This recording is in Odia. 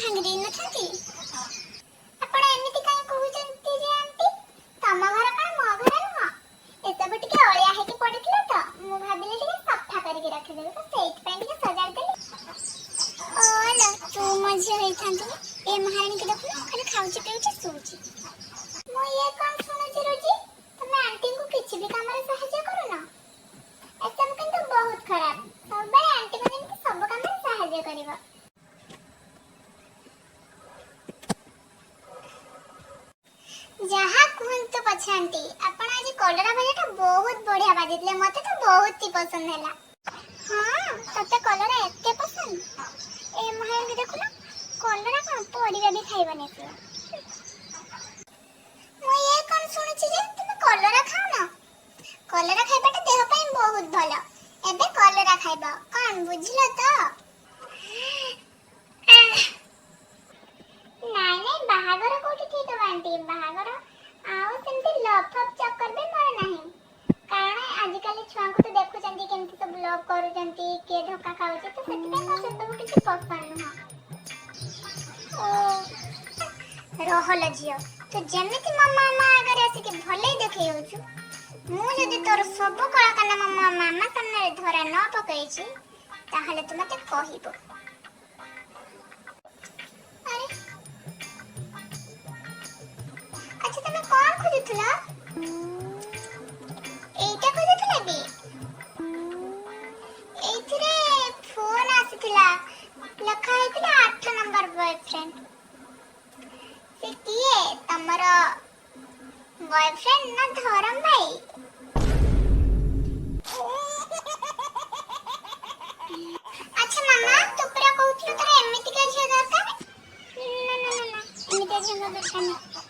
ଭାଙ୍ଗି ଦେଇ ନଥାନ୍ତି। ଆପଣ ଏମିତି କାଇଁ କହୁଛନ୍ତି ଯେ ଆଣ୍ଟି? ତମ ଘର କଣ ମୋ ଘର ନୁହଁ? ଏସବୁ ଟିକେ ଅଳିଆ ହେଇକି ପଡିଥିଲା ତ ମୁଁ ଭାବିଲି ଟିକେ ସଫା କରିକି ରଖିଦେବି, ତ ସେଇଥିପାଇଁ ଟିକେ ସଜାଡ଼ି ଦେଲି। ଓଲୋ, ତୁ ମୋ ଝିଅ ହେଇଥାନ୍ତୁ ନା? ଏ ମହାରାଣୀକି ଦେଖୁନ, ଖାଲି ଖାଉଛି ପିଉଛି ଶୋଉଛି। ମୁଁ ଇଏ କଣ ଶୁଣୁଛି ରୋଜି? ତମେ ଆଣ୍ଟିଙ୍କୁ କିଛି ବି କାମରେ ସାହାଯ୍ୟ କରୁନ? ଏସବୁ କିନ୍ତୁ ବହୁତ ଖରାପ। ସବୁବେଳେ ଆଣ୍ଟିଙ୍କୁ ଯେମିତି ସବୁ କାମରେ ସାହାଯ୍ୟ କରିବ। ଯାହା କୁହନ୍ତୁ ପଛେ ଆଣ୍ଟି, ଆପଣ ଆଜି କଲରା ଭଜାଟା ବହୁତ ବଢିଆ ଭାଜିଥିଲେ। ମତେ ତ ବହୁତ ହି ପସନ୍ଦ ହେଲା। ହଁ, ତତେ କଲରା ଏତେ ପସନ୍ଦ? ଏ ମହାରାଣୀ ଦେଖୁନ, କଲରା କଣ ପରିବା ବି ଖାଇବନି ସେ। ମୁଁ ଇଏ କଣ ଶୁଣୁଛି ଯେ ତୁମେ କଲରା ଖାଉନ? କଲରା ଖାଇବାଟା ଦେହ ପାଇଁ ବହୁତ ଭଲ। ଏବେ କଲରା ଖାଇବ, କଣ ବୁଝିଲ ତ? ନାଇଁ ନାଇଁ, ବାହାଘର କୋଉଠି ଠିକ ହବ ଆଣ୍ଟି? ବାହାଘର ଆଉ ସେମିତି ଲଭ୍ ଫଭ୍ ଚକ୍କର ବି ମୋର ନାହିଁ। କାରଣ ଆଜିକାଲି ଛୁଆଙ୍କୁ ତ ଦେଖୁଛନ୍ତି କେମିତି ସବୁ ଲଭ୍ କରୁଛନ୍ତି, କିଏ ଧୋକା ଖାଉଛି, ତ ସେଥିପାଇଁ ମୋର ସେସବୁ କିଛି ପସନ୍ଦ ନୁହଁ। ଓ ରହଲ ଝିଅ, ତୁ ଯେମିତି ମୋ ମାମା ଆଗରେ ଆସିକି ଭଲେଇ ଦେଖେଇ ହଉଛୁ, ମୁଁ ଯଦି ତୋର ସବୁ କଳାକାରନାମା ମୋ ମାମା ସାମ୍ନାରେ ଧରା ନ ପକେଇଛି, ତାହେଲେ ତୁ ମତେ କହିବୁ। ଆରେ, ଆଚ୍ଛା ତମେ କଣ ଖୋଜୁଥିଲ? ଏଇଟା ଖୋଜୁଥିଲ କି? ଏଇଥିରେ ଫୋନ ଆସିଥିଲା, ଲେଖା ହେଇଥିଲା 8 ନମ୍ବର ବୟଫ୍ରେଣ୍ଡ। ସେ କିଏ? ତମର ବୟଫ୍ରେଣ୍ଡ ନା ଧରମ ଭାଇ? ଆଚ୍ଛା ମାମା, ତୁ ପୁରା କହୁଥିଲୁ ତୋର ଏମିତିକା ଝିଅ ଦରକାର? ନା ନା ନା ନା, ଏମିତିକା ଝିଅ ଦରକାର ନାହିଁ।